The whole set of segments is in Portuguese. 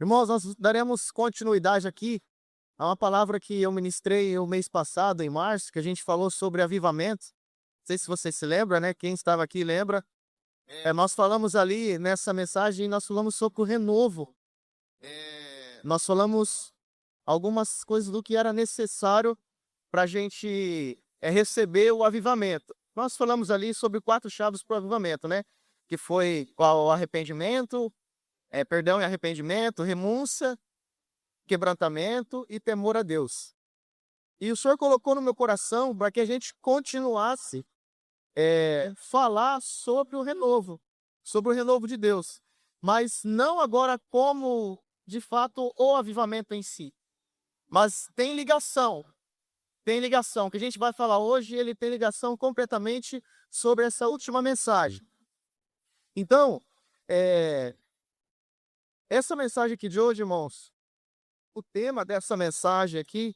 Irmãos, nós daremos continuidade aqui a uma palavra que eu ministrei o mês passado, em março, que a gente falou sobre avivamento. Não sei se você se lembra, né? Quem estava aqui lembra. Nós falamos ali nessa mensagem, nós falamos sobre o renovo. Nós falamos algumas coisas do que era necessário para a gente receber o avivamento. Nós falamos ali sobre 4 chaves para o avivamento, né? Que foi qual? O arrependimento, perdão e arrependimento, renúncia, quebrantamento e temor a Deus. E o Senhor colocou no meu coração para que a gente continuasse falar sobre o renovo de Deus, mas não agora como, de fato, o avivamento em si, mas tem ligação, o que a gente vai falar hoje, ele tem ligação completamente sobre essa última mensagem. Então, essa mensagem aqui de hoje, irmãos, o tema dessa mensagem aqui,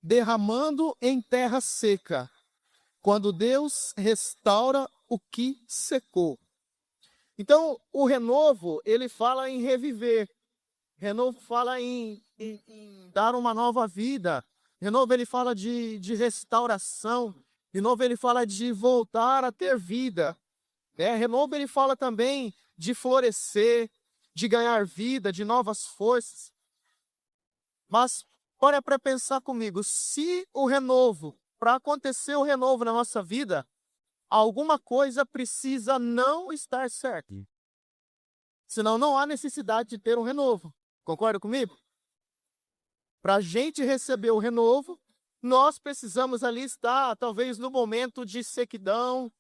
derramando em terra seca, quando Deus restaura o que secou. Então, o renovo, ele fala em reviver. Renovo fala em dar uma nova vida. Renovo, ele fala de restauração. Renovo, ele fala de voltar a ter vida. Renovo, ele fala também de florescer, de ganhar vida, de novas forças. Mas, olha para pensar comigo, se o renovo, para acontecer o renovo na nossa vida, alguma coisa precisa não estar certa. Senão não há necessidade de ter um renovo. Concorda comigo? Para a gente receber o renovo, nós precisamos ali estar, talvez no momento de sequidão,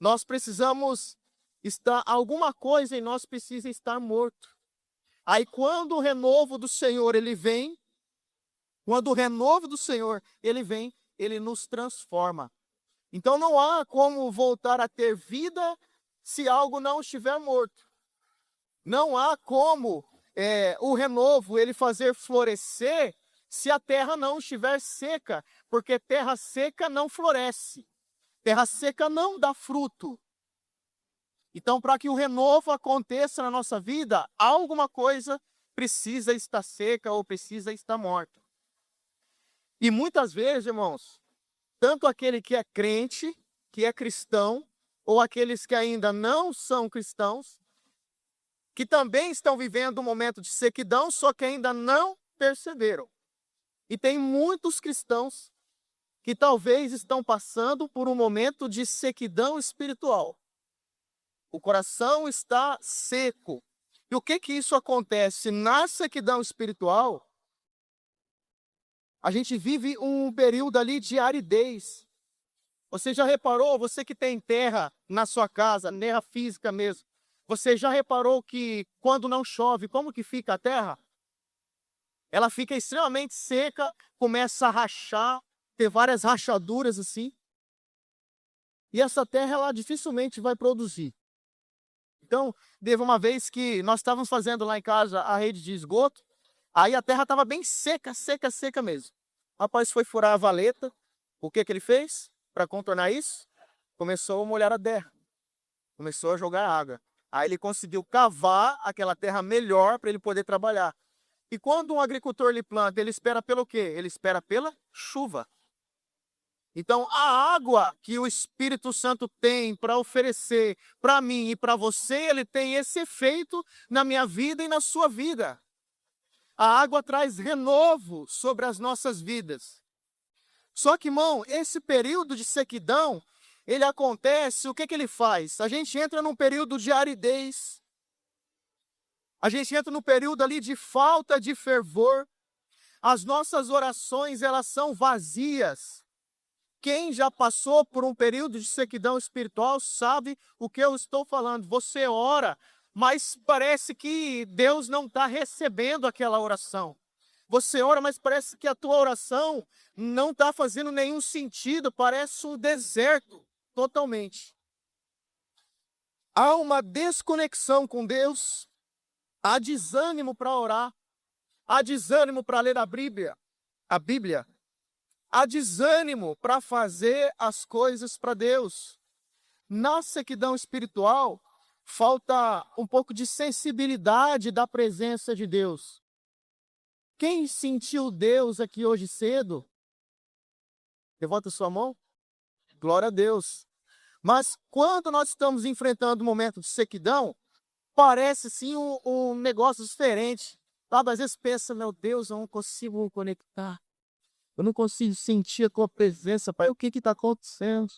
nós precisamos estar, alguma coisa em nós precisa estar morto. Aí quando o renovo do Senhor ele vem, quando o renovo do Senhor ele vem, ele nos transforma. Então não há como voltar a ter vida se algo não estiver morto. Não há como o renovo ele fazer florescer se a terra não estiver seca, porque terra seca não floresce. Terra seca não dá fruto. Então, para que o renovo aconteça na nossa vida, alguma coisa precisa estar seca ou precisa estar morta. E muitas vezes, irmãos, tanto aquele que é crente, que é cristão, ou aqueles que ainda não são cristãos, que também estão vivendo um momento de sequidão, só que ainda não perceberam. E tem muitos cristãos que talvez estão passando por um momento de sequidão espiritual. O coração está seco. E o que isso acontece? Na sequidão espiritual, a gente vive um período ali de aridez. Você já reparou, você que tem terra na sua casa, terra física mesmo, você já reparou que quando não chove, como que fica a terra? Ela fica extremamente seca, começa a rachar, ter várias rachaduras assim. E essa terra, ela dificilmente vai produzir. Então, teve uma vez que nós estávamos fazendo lá em casa a rede de esgoto, aí a terra estava bem seca, seca, seca mesmo. O rapaz foi furar a valeta, o que ele fez para contornar isso? Começou a molhar a terra, começou a jogar água. Aí ele conseguiu cavar aquela terra melhor para ele poder trabalhar. E quando um agricultor ele planta, ele espera pelo quê? Ele espera pela chuva. Então, a água que o Espírito Santo tem para oferecer para mim e para você, ele tem esse efeito na minha vida e na sua vida. A água traz renovo sobre as nossas vidas. Só que, irmão, esse período de sequidão, ele acontece, o que ele faz? A gente entra num período de aridez. A gente entra num período ali de falta de fervor. As nossas orações, elas são vazias. Quem já passou por um período de sequidão espiritual sabe o que eu estou falando. Você ora, mas parece que Deus não está recebendo aquela oração. Você ora, mas parece que a tua oração não está fazendo nenhum sentido, parece um deserto, totalmente. Há uma desconexão com Deus, há desânimo para orar, há desânimo para ler a Bíblia, há desânimo para fazer as coisas para Deus. Na sequidão espiritual, falta um pouco de sensibilidade da presença de Deus. Quem sentiu Deus aqui hoje cedo? Levanta sua mão. Glória a Deus. Mas quando nós estamos enfrentando um momento de sequidão, parece sim um negócio diferente. Sabe, às vezes pensa, meu Deus, eu não consigo conectar. Eu não consigo sentir a tua presença, Pai. O que está acontecendo?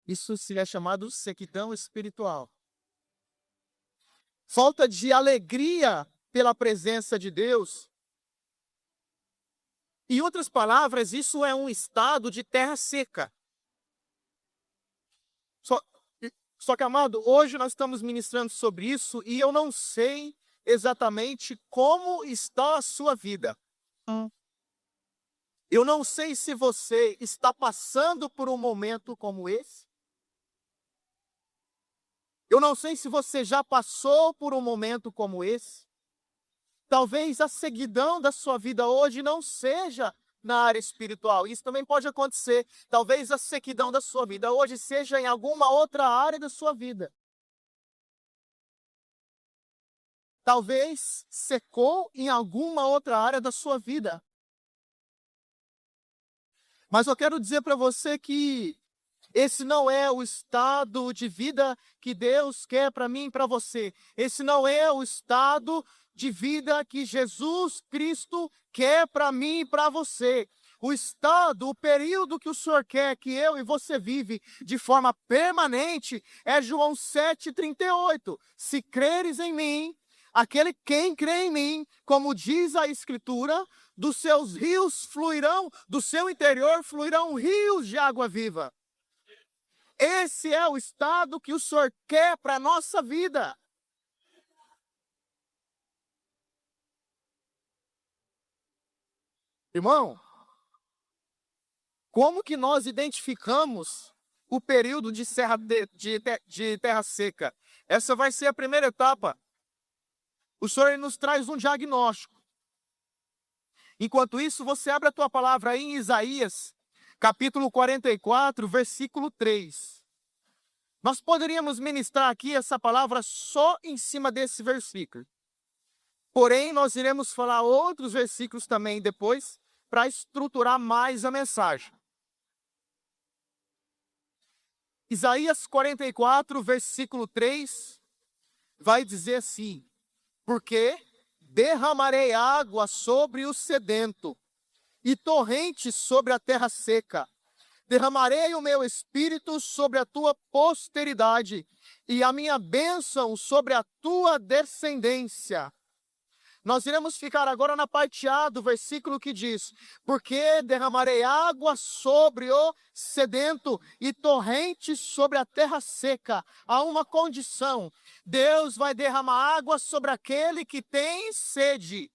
Isso seria chamado sequidão espiritual. Falta de alegria pela presença de Deus. Em outras palavras, isso é um estado de terra seca. Só que, amado, hoje nós estamos ministrando sobre isso e eu não sei exatamente como está a sua vida. Eu não sei se você está passando por um momento como esse. Eu não sei se você já passou por um momento como esse. Talvez a sequidão da sua vida hoje não seja na área espiritual. Isso também pode acontecer. Talvez a sequidão da sua vida hoje seja em alguma outra área da sua vida. Talvez secou em alguma outra área da sua vida. Mas eu quero dizer para você que esse não é o estado de vida que Deus quer para mim e para você. Esse não é o estado de vida que Jesus Cristo quer para mim e para você. O estado, o período que o Senhor quer que eu e você vive de forma permanente é João 7,38. Se creres em mim, quem crê em mim, como diz a Escritura, dos seus rios fluirão, do seu interior fluirão rios de água viva. Esse é o estado que o Senhor quer para a nossa vida. Irmão, como que nós identificamos o período de terra seca? Essa vai ser a primeira etapa. O Senhor nos traz um diagnóstico. Enquanto isso, você abre a tua palavra aí em Isaías, capítulo 44, versículo 3. Nós poderíamos ministrar aqui essa palavra só em cima desse versículo. Porém, nós iremos falar outros versículos também depois, para estruturar mais a mensagem. Isaías 44, versículo 3, vai dizer assim: porque derramarei água sobre o sedento, e torrentes sobre a terra seca. Derramarei o meu espírito sobre a tua posteridade, e a minha bênção sobre a tua descendência. Nós iremos ficar agora na parte A do versículo que diz: porque derramarei água sobre o sedento e torrentes sobre a terra seca. Há uma condição: Deus vai derramar água sobre aquele que tem sede.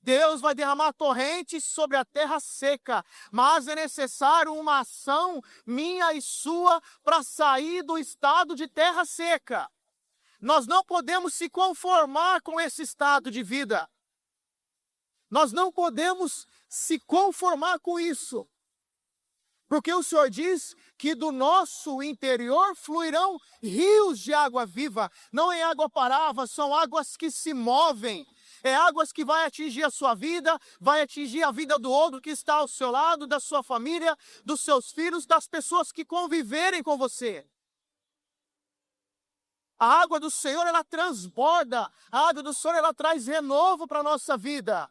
Deus vai derramar torrentes sobre a terra seca, mas é necessário uma ação minha e sua para sair do estado de terra seca. Nós não podemos se conformar com esse estado de vida. Nós não podemos se conformar com isso. Porque o Senhor diz que do nosso interior fluirão rios de água viva. Não é água parava, são águas que se movem. É águas que vai atingir a sua vida, vai atingir a vida do outro que está ao seu lado, da sua família, dos seus filhos, das pessoas que conviverem com você. A água do Senhor, ela transborda. A água do Senhor, ela traz renovo para a nossa vida.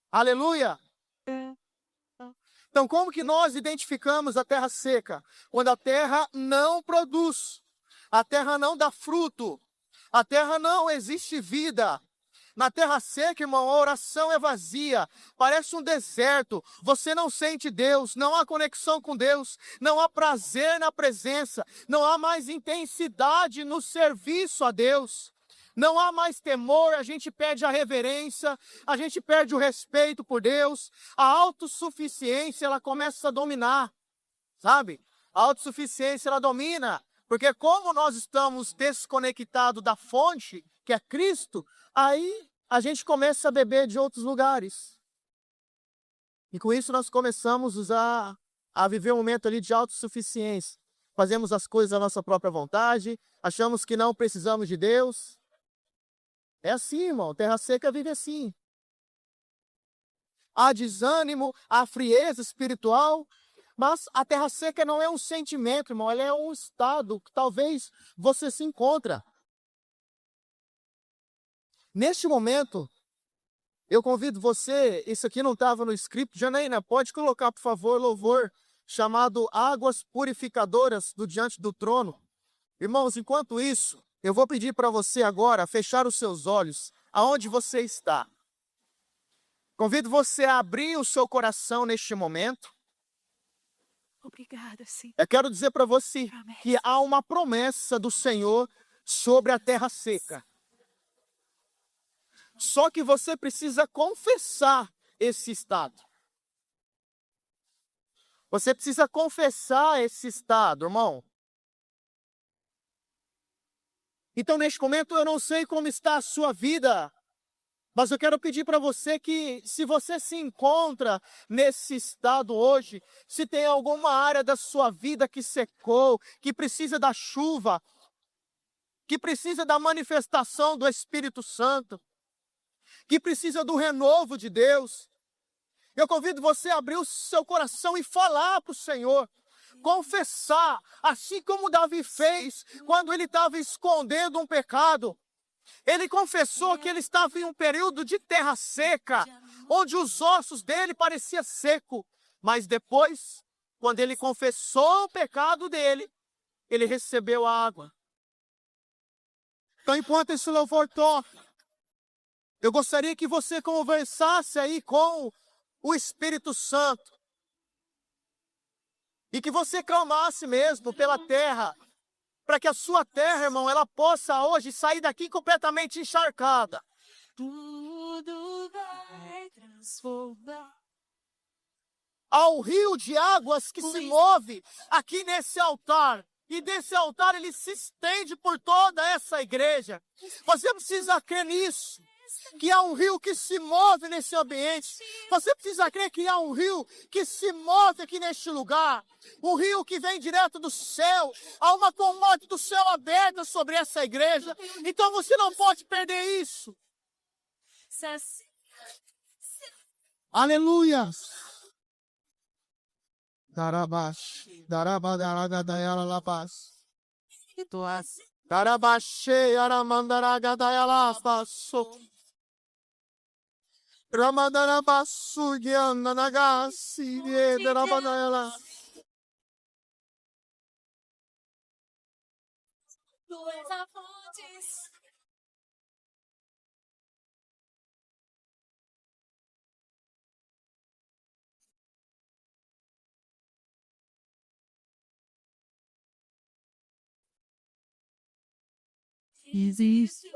Aleluia. Então, como que nós identificamos a terra seca? Quando a terra não produz, a terra não dá fruto, a terra não existe vida. Na terra seca, irmão, a oração é vazia, parece um deserto, você não sente Deus, não há conexão com Deus, não há prazer na presença, não há mais intensidade no serviço a Deus, não há mais temor, a gente perde a reverência, a gente perde o respeito por Deus, a autossuficiência, ela começa a dominar, sabe? A autossuficiência, ela domina, porque como nós estamos desconectados da fonte, que é Cristo, aí a gente começa a beber de outros lugares. E com isso nós começamos a viver um momento ali de autossuficiência. fazemos as coisas à nossa própria vontade, achamos que não precisamos de Deus. É assim, irmão, terra seca vive assim. Há desânimo, há frieza espiritual, mas a terra seca não é um sentimento, irmão, ela é um estado que talvez você se encontra. Neste momento, eu convido você, isso aqui não estava no script, Janaína, pode colocar, por favor, louvor chamado Águas Purificadoras do Diante do Trono. Irmãos, enquanto isso, eu vou pedir para você agora fechar os seus olhos, aonde você está. Convido você a abrir o seu coração neste momento. Obrigada, Senhor. Eu quero dizer para você que há uma promessa do Senhor sobre a terra seca. Só que você precisa confessar esse estado. Você precisa confessar esse estado, irmão. Então, neste momento, eu não sei como está a sua vida, mas eu quero pedir para você que, se você se encontra nesse estado hoje, se tem alguma área da sua vida que secou, que precisa da chuva, que precisa da manifestação do Espírito Santo, que precisa do renovo de Deus, eu convido você a abrir o seu coração e falar para o Senhor. Confessar, assim como Davi fez quando ele estava escondendo um pecado. Ele confessou que ele estava em um período de terra seca, onde os ossos dele pareciam secos. Mas depois, quando ele confessou o pecado dele, ele recebeu a água. Então, enquanto esse louvor toca, eu gostaria que você conversasse aí com o Espírito Santo. E que você clamasse mesmo pela terra, para que a sua terra, irmão, ela possa hoje sair daqui completamente encharcada. Tudo vai transformar. Há um rio de águas que se move aqui nesse altar. E desse altar ele se estende por toda essa igreja. Você precisa crer nisso. Que há um rio que se move nesse ambiente. Você precisa crer que há um rio que se move aqui neste lugar. Um rio que vem direto do céu. Há uma commode do céu aberta sobre essa igreja. Então você não pode perder isso. Aleluia. Darabash, darabadaragadayala labas. Darabashe aramandaragadayala baso. Ramadarabasu gyananagasi darabadayala. Tu és a fonte. Existe.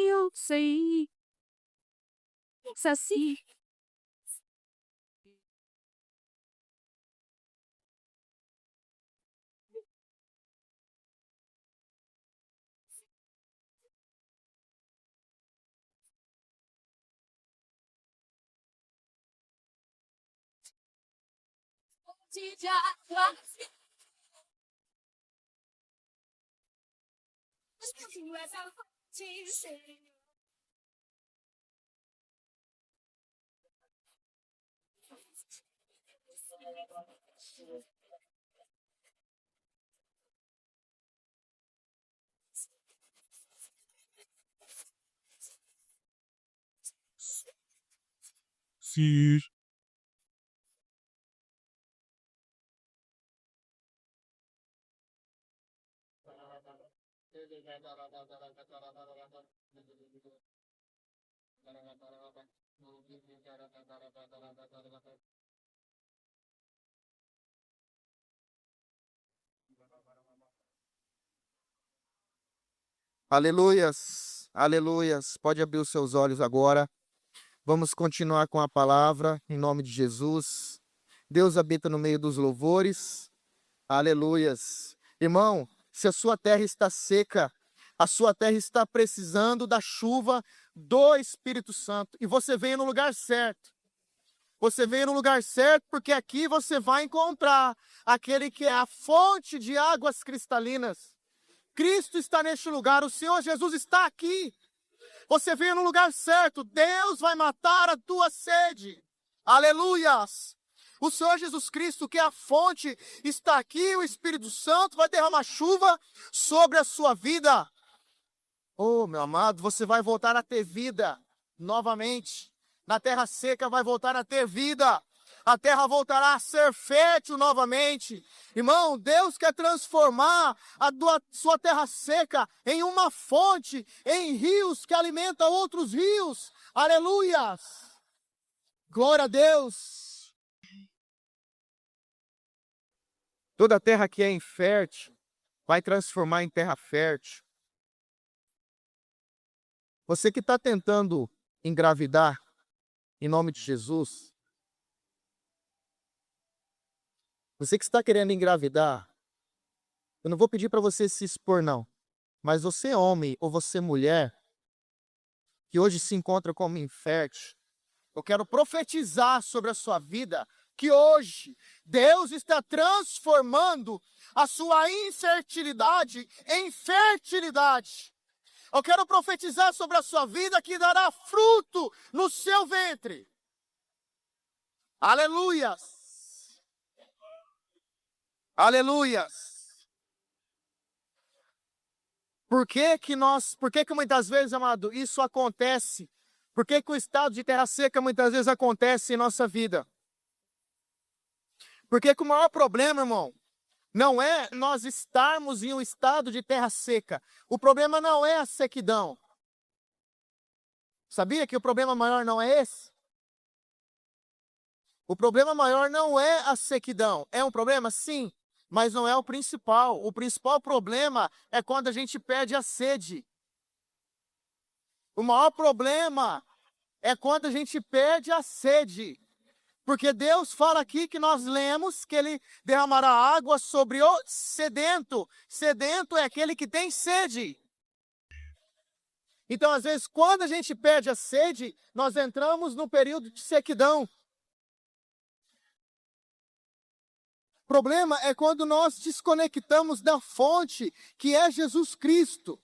Eu sei. Saci. de águas. Tu és a fonte, Senhor. Sim. Aleluias, aleluias. Pode abrir os seus olhos agora. Vamos continuar com a palavra, em nome de Jesus. Deus habita no meio dos louvores. Aleluias. Irmão, se a sua terra está seca, a sua terra está precisando da chuva do Espírito Santo. E você veio no lugar certo. Você veio no lugar certo porque aqui você vai encontrar aquele que é a fonte de águas cristalinas. Cristo está neste lugar, o Senhor Jesus está aqui. Você veio no lugar certo, Deus vai matar a tua sede. Aleluias! O Senhor Jesus Cristo, que é a fonte, está aqui, o Espírito Santo vai derramar chuva sobre a sua vida. Oh, meu amado, você vai voltar a ter vida novamente. Na terra seca vai voltar a ter vida. A terra voltará a ser fértil novamente. Irmão, Deus quer transformar sua terra seca em uma fonte, em rios que alimentam outros rios. Aleluias! Glória a Deus! Toda terra que é infértil vai transformar em terra fértil. Você que está tentando engravidar, em nome de Jesus, você que está querendo engravidar, eu não vou pedir para você se expor, não. Mas você, homem, ou você, mulher, que hoje se encontra como infértil, eu quero profetizar sobre a sua vida que hoje Deus está transformando a sua infertilidade em fertilidade. Eu quero profetizar sobre a sua vida que dará fruto no seu ventre. Aleluias! Aleluias! Por que muitas vezes, amado, isso acontece? Por que o estado de terra seca muitas vezes acontece em nossa vida? Porque o maior problema, irmão, não é nós estarmos em um estado de terra seca. O problema não é a sequidão. Sabia que o problema maior não é esse? O problema maior não é a sequidão. É um problema? Sim, mas não é o principal. O principal problema é quando a gente perde a sede. O maior problema é quando a gente perde a sede. Porque Deus fala aqui que nós lemos que Ele derramará água sobre o sedento. Sedento é aquele que tem sede. Então, às vezes, quando a gente perde a sede, nós entramos no período de sequidão. O problema é quando nós desconectamos da fonte, que é Jesus Cristo.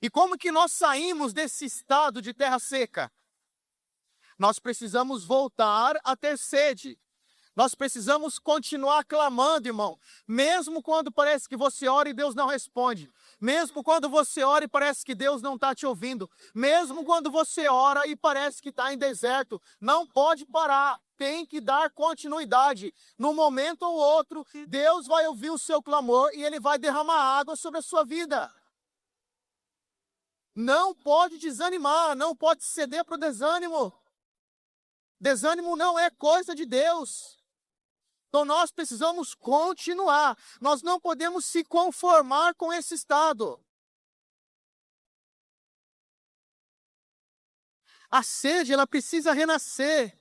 E como que nós saímos desse estado de terra seca? Nós precisamos voltar a ter sede. Nós precisamos continuar clamando, irmão. Mesmo quando parece que você ora e Deus não responde. Mesmo quando você ora e parece que Deus não está te ouvindo. Mesmo quando você ora e parece que está em deserto. Não pode parar. Tem que dar continuidade. Num momento ou outro, Deus vai ouvir o seu clamor e Ele vai derramar água sobre a sua vida. Não pode desanimar, não pode ceder para o desânimo. Desânimo não é coisa de Deus. Então nós precisamos continuar. Nós não podemos se conformar com esse estado. A sede, ela precisa renascer.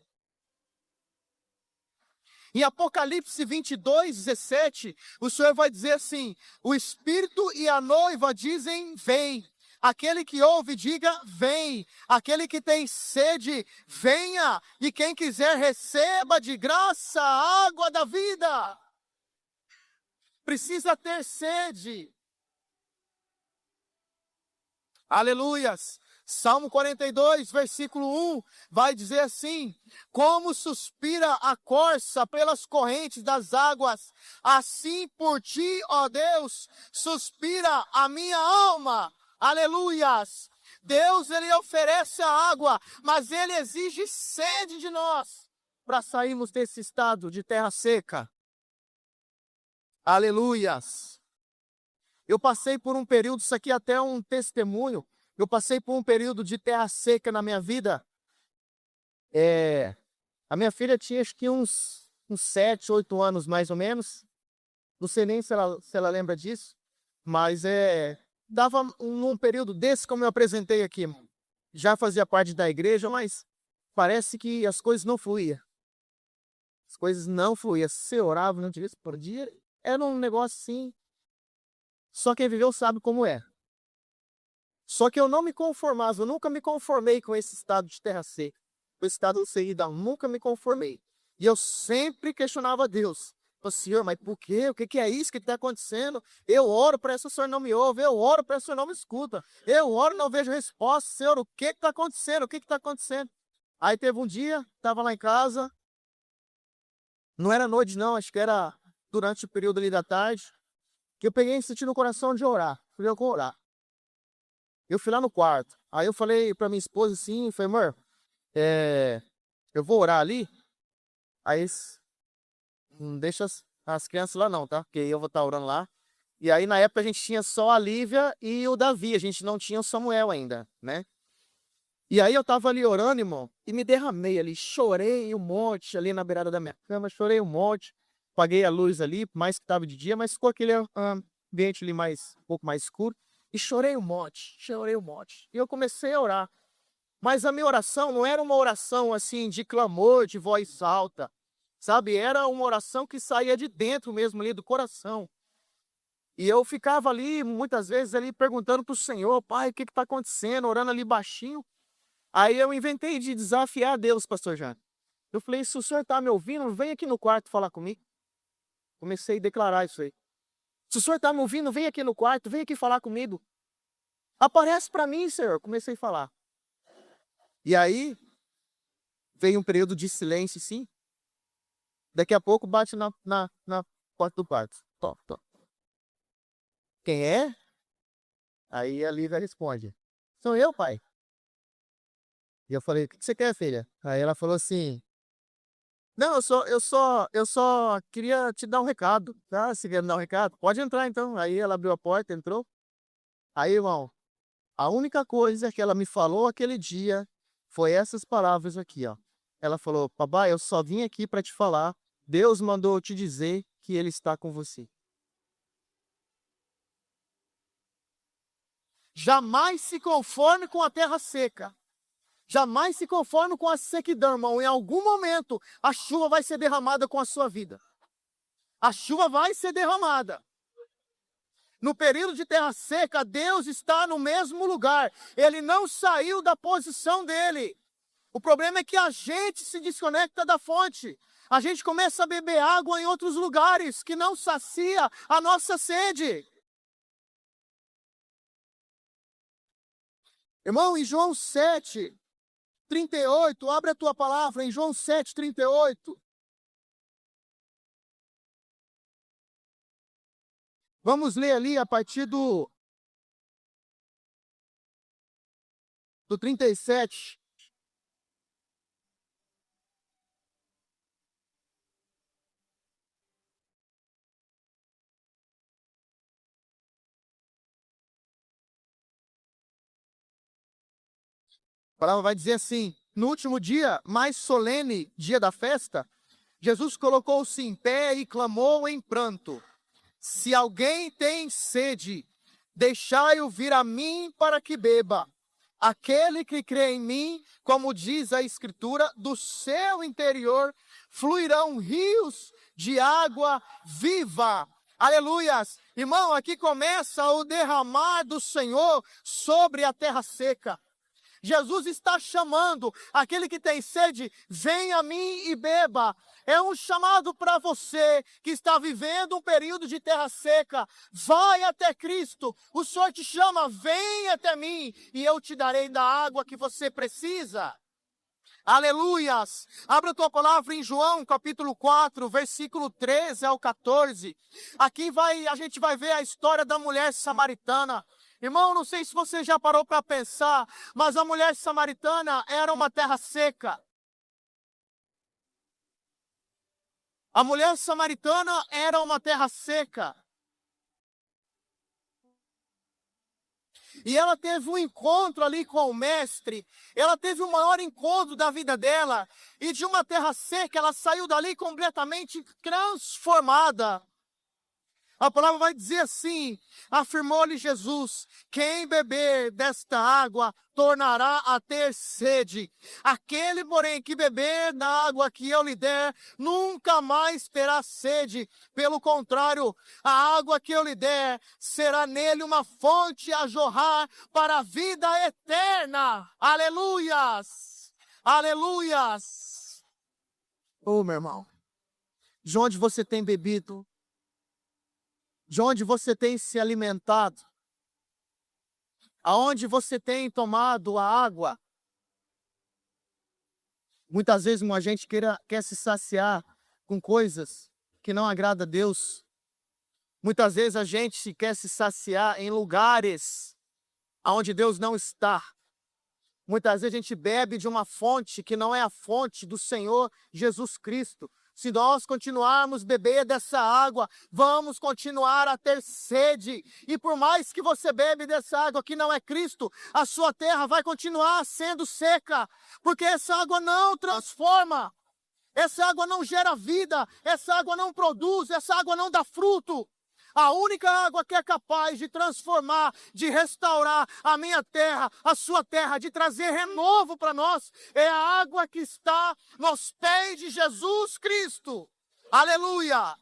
Em Apocalipse 22:17, o Senhor vai dizer assim: o Espírito e a noiva dizem, vem. Aquele que ouve, diga: vem. Aquele que tem sede, venha. E quem quiser, receba de graça a água da vida. Precisa ter sede. Aleluias. Salmo 42, versículo 1, vai dizer assim: como suspira a corça pelas correntes das águas, assim por ti, ó Deus, suspira a minha alma. Aleluias. Deus, ele oferece a água, mas ele exige sede de nós para sairmos desse estado de terra seca. Aleluias. Eu passei por um período, isso aqui é até um testemunho, eu passei por um período de terra seca na minha vida. A minha filha tinha acho que uns 7, 8 anos mais ou menos. Não sei nem se ela lembra disso, mas dava num período desse, como eu apresentei aqui. Já fazia parte da igreja, mas parece que as coisas não fluíam. As coisas não fluíam. Se orava, não tinha isso por dia. Era um negócio assim. Só quem viveu sabe como é. Só que eu não me conformava, eu nunca me conformei com esse estado de terra seca, com esse estado de sequidão, nunca me conformei. E eu sempre questionava a Deus. Falei: Senhor, mas por quê? O que é isso? O que está acontecendo? Eu oro para isso, o Senhor não me ouve. Eu oro para isso, o Senhor não me escuta. Eu oro e não vejo resposta. Senhor, o que está acontecendo? O que está acontecendo? Aí teve um dia, estava lá em casa. Não era noite não, acho que era durante o período ali da tarde, que eu peguei e senti no coração de orar. Falei: eu vou orar. Eu fui lá no quarto. Aí eu falei pra minha esposa assim, falei: amor, eu vou orar ali. Aí não deixa as crianças lá não, tá? Porque eu vou estar orando lá. E aí na época a gente tinha só a Lívia e o Davi, a gente não tinha o Samuel ainda, né? E aí eu tava ali orando, irmão, e me derramei ali, chorei um monte ali na beirada da minha cama, chorei um monte. Apaguei a luz ali, por mais que tava de dia, mas ficou aquele ambiente ali um pouco mais escuro. E chorei um monte, chorei um monte. E eu comecei a orar. Mas a minha oração não era uma oração assim de clamor, de voz alta, sabe? Era uma oração que saía de dentro mesmo ali do coração. E eu ficava ali, muitas vezes ali perguntando pro Senhor: pai, o que está acontecendo? Orando ali baixinho. Aí eu inventei de desafiar Deus, pastor Jânio. Eu falei: se o senhor está me ouvindo, vem aqui no quarto falar comigo. Comecei a declarar isso aí. Se o senhor está me ouvindo, vem aqui no quarto, vem aqui falar comigo. Aparece para mim, Senhor. Comecei a falar. E aí, veio um período de silêncio, sim. Daqui a pouco bate na porta do quarto. Toc, toc. Quem é? Aí a Lívia responde: sou eu, pai. E eu falei: o que você quer, filha? Aí ela falou assim: não, eu só queria te dar um recado, tá? Se quer me dar um recado, pode entrar então. Aí ela abriu a porta, entrou. Aí, irmão, a única coisa que ela me falou aquele dia foi essas palavras aqui, ó. Ela falou: papai, eu só vim aqui para te falar, Deus mandou eu te dizer que Ele está com você. Jamais se conforme com a terra seca. Jamais se conforme com a sequidão, irmão. Em algum momento, a chuva vai ser derramada com a sua vida. A chuva vai ser derramada. No período de terra seca, Deus está no mesmo lugar. Ele não saiu da posição dele. O problema é que a gente se desconecta da fonte. A gente começa a beber água em outros lugares que não sacia a nossa sede. Irmão, em João 7:38, abre a tua palavra em João 7:38. Vamos ler ali a partir do 37. A palavra vai dizer assim: no último dia, mais solene, dia da festa, Jesus colocou-se em pé e clamou em pranto: se alguém tem sede, deixai-o vir a mim para que beba. Aquele que crê em mim, como diz a Escritura, do seu interior fluirão rios de água viva. Aleluias! Irmão, aqui começa o derramar do Senhor sobre a terra seca. Jesus está chamando aquele que tem sede, venha a mim e beba. É um chamado para você que está vivendo um período de terra seca. Vai até Cristo. O Senhor te chama, vem até mim e eu te darei da água que você precisa. Aleluias! Abra a tua palavra em João, capítulo 4, versículo 13 ao 14. Aqui a gente vai ver a história da mulher samaritana. Irmão, não sei se você já parou para pensar, mas a mulher samaritana era uma terra seca. A mulher samaritana era uma terra seca. E ela teve um encontro ali com o mestre. Ela teve o maior encontro da vida dela. E de uma terra seca, ela saiu dali completamente transformada. A palavra vai dizer assim, afirmou-lhe Jesus, quem beber desta água tornará a ter sede. Aquele, porém, que beber da água que eu lhe der, nunca mais terá sede. Pelo contrário, a água que eu lhe der será nele uma fonte a jorrar para a vida eterna. Aleluias! Aleluias! Oh, meu irmão, de onde você tem bebido? De onde você tem se alimentado? Aonde você tem tomado a água? Muitas vezes a gente quer se saciar com coisas que não agradam a Deus. Muitas vezes a gente quer se saciar em lugares onde Deus não está. Muitas vezes a gente bebe de uma fonte que não é a fonte do Senhor Jesus Cristo. Se nós continuarmos a beber dessa água, vamos continuar a ter sede. E por mais que você bebe dessa água que não é Cristo, a sua terra vai continuar sendo seca. Porque essa água não transforma. Essa água não gera vida. Essa água não produz. Essa água não dá fruto. A única água que é capaz de transformar, de restaurar a minha terra, a sua terra, de trazer renovo para nós, é a água que está nos pés de Jesus Cristo. Aleluia!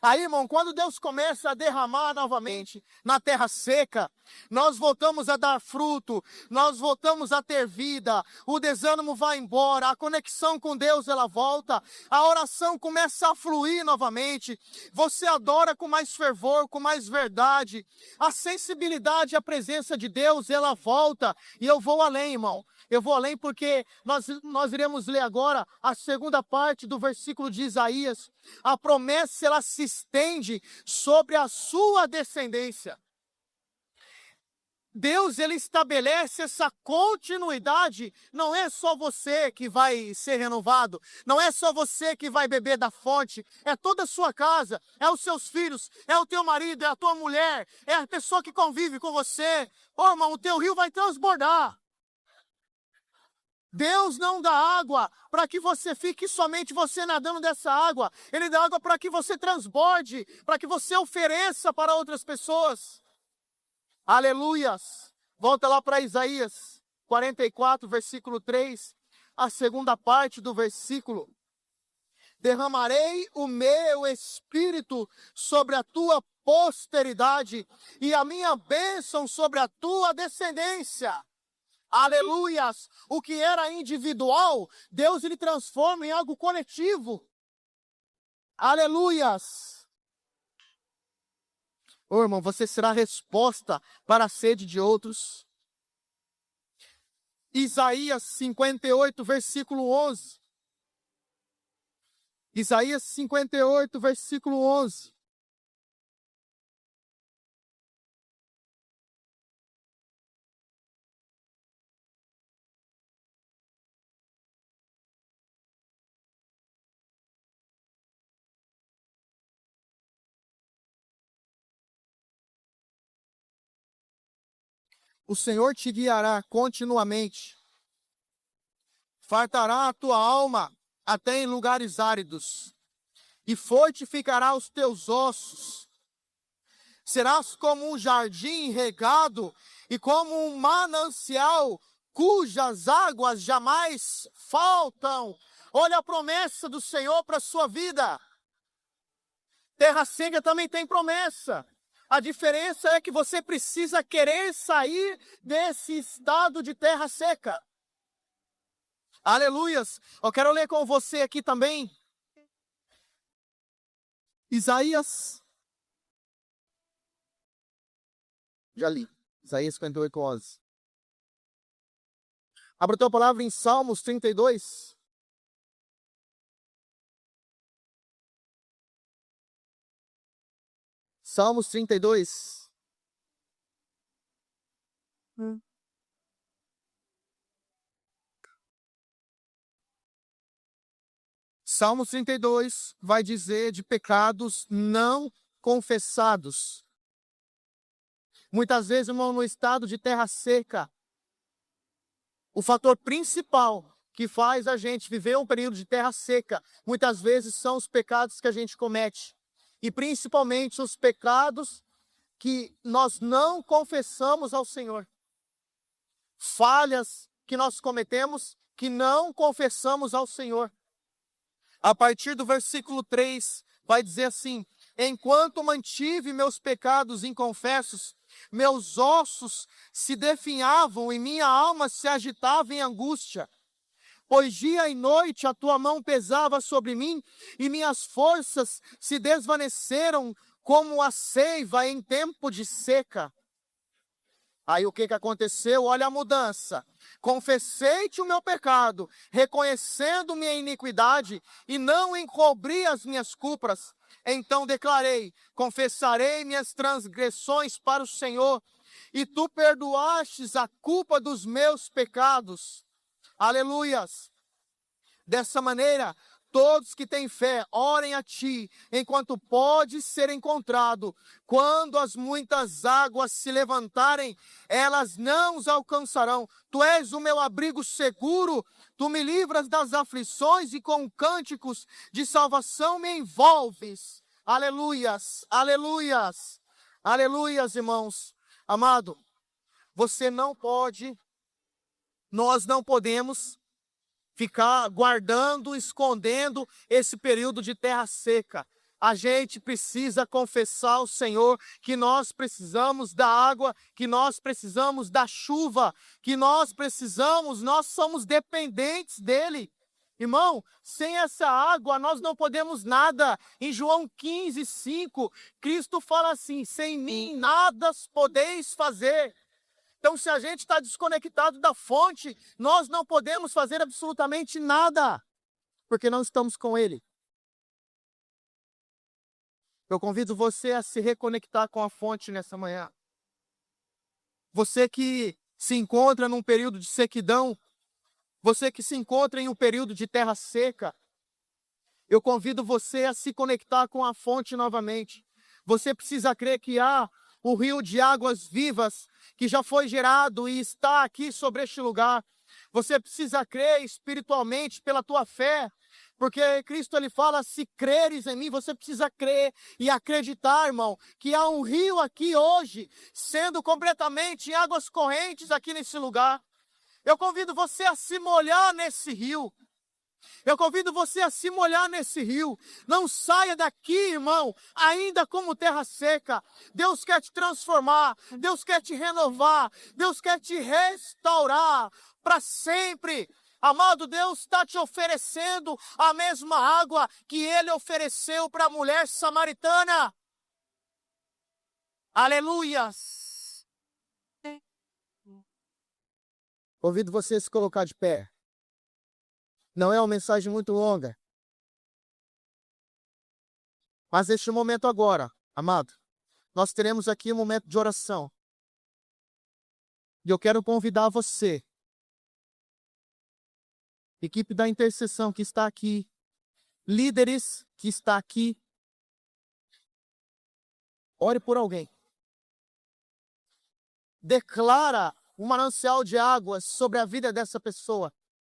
Aí, irmão, quando Deus começa a derramar novamente na terra seca, nós voltamos a dar fruto, nós voltamos a ter vida, o desânimo vai embora, a conexão com Deus ela volta, a oração começa a fluir novamente, você adora com mais fervor, com mais verdade, a sensibilidade à presença de Deus ela volta, e eu vou além, irmão. Eu vou além porque nós iremos ler agora a segunda parte do versículo de Isaías. A promessa ela se estende sobre a sua descendência. Deus ele estabelece essa continuidade, não é só você que vai ser renovado, não é só você que vai beber da fonte, é toda a sua casa, é os seus filhos, é o teu marido, é a tua mulher, é a pessoa que convive com você. Ô, irmão, o teu rio vai transbordar. Deus não dá água para que você fique somente você nadando dessa água. Ele dá água para que você transborde, para que você ofereça para outras pessoas. Aleluias! Volta lá para Isaías 44, versículo 3, a segunda parte do versículo. Derramarei o meu espírito sobre a tua posteridade e a minha bênção sobre a tua descendência. Aleluias! O que era individual, Deus ele transforma em algo coletivo. Aleluias! Ô irmão, você será resposta para a sede de outros. Isaías 58, versículo 11. Isaías 58, versículo 11. O Senhor te guiará continuamente, fartará a tua alma até em lugares áridos, e fortificará os teus ossos. Serás como um jardim regado e como um manancial cujas águas jamais faltam. Olha a promessa do Senhor para a sua vida. Terra seca também tem promessa. A diferença é que você precisa querer sair desse estado de terra seca. Aleluias! Eu quero ler com você aqui também. Isaías. Já li. Isaías 58, 11. Abra a tua palavra em Salmos 32. Salmos 32. Salmos 32 vai dizer de pecados não confessados. Muitas vezes, irmão, no estado de terra seca, o fator principal que faz a gente viver um período de terra seca, muitas vezes são os pecados que a gente comete. E principalmente os pecados que nós não confessamos ao Senhor. Falhas que nós cometemos que não confessamos ao Senhor. A partir do versículo 3, vai dizer assim: enquanto mantive meus pecados inconfessos, meus ossos se definhavam e minha alma se agitava em angústia. Pois dia e noite a tua mão pesava sobre mim e minhas forças se desvaneceram como a seiva em tempo de seca. Aí o que aconteceu? Olha a mudança. Confessei-te o meu pecado, reconhecendo minha iniquidade, e não encobri as minhas culpas. Então declarei: confessarei minhas transgressões para o Senhor, e tu perdoastes a culpa dos meus pecados. Aleluias! Dessa maneira, todos que têm fé, orem a ti, enquanto pode ser encontrado. Quando as muitas águas se levantarem, elas não os alcançarão. Tu és o meu abrigo seguro, tu me livras das aflições e com cânticos de salvação me envolves. Aleluias, aleluias, aleluias, irmãos. Amado, você não pode, nós não podemos ficar guardando, escondendo esse período de terra seca. A gente precisa confessar ao Senhor que nós precisamos da água, que nós precisamos da chuva, que nós somos dependentes dele. Irmão, sem essa água nós não podemos nada. Em João 15, 5, Cristo fala assim: sem mim nada podeis fazer. Então, se a gente está desconectado da fonte, nós não podemos fazer absolutamente nada, porque não estamos com Ele. Eu convido você a se reconectar com a fonte nessa manhã. Você que se encontra num período de sequidão, você que se encontra em um período de terra seca, eu convido você a se conectar com a fonte novamente. Você precisa crer que há o rio de águas vivas que já foi gerado e está aqui sobre este lugar. Você precisa crer espiritualmente pela tua fé, porque Cristo ele fala: se creres em mim, você precisa crer e acreditar, irmão, que há um rio aqui hoje, sendo completamente em águas correntes aqui nesse lugar. Eu convido você a se molhar nesse rio. Eu convido você a se molhar nesse rio. Não saia daqui, irmão, ainda como terra seca. Deus quer te transformar. Deus quer te renovar. Deus quer te restaurar para sempre. Amado, Deus está te oferecendo a mesma água que Ele ofereceu para a mulher samaritana. Aleluias. Convido você a se colocar de pé. Não é uma mensagem muito longa. Mas neste momento agora, amado, nós teremos aqui um momento de oração. E eu quero convidar você, equipe da intercessão que está aqui, líderes que está aqui, ore por alguém. Declara um manancial de águas sobre a vida dessa pessoa.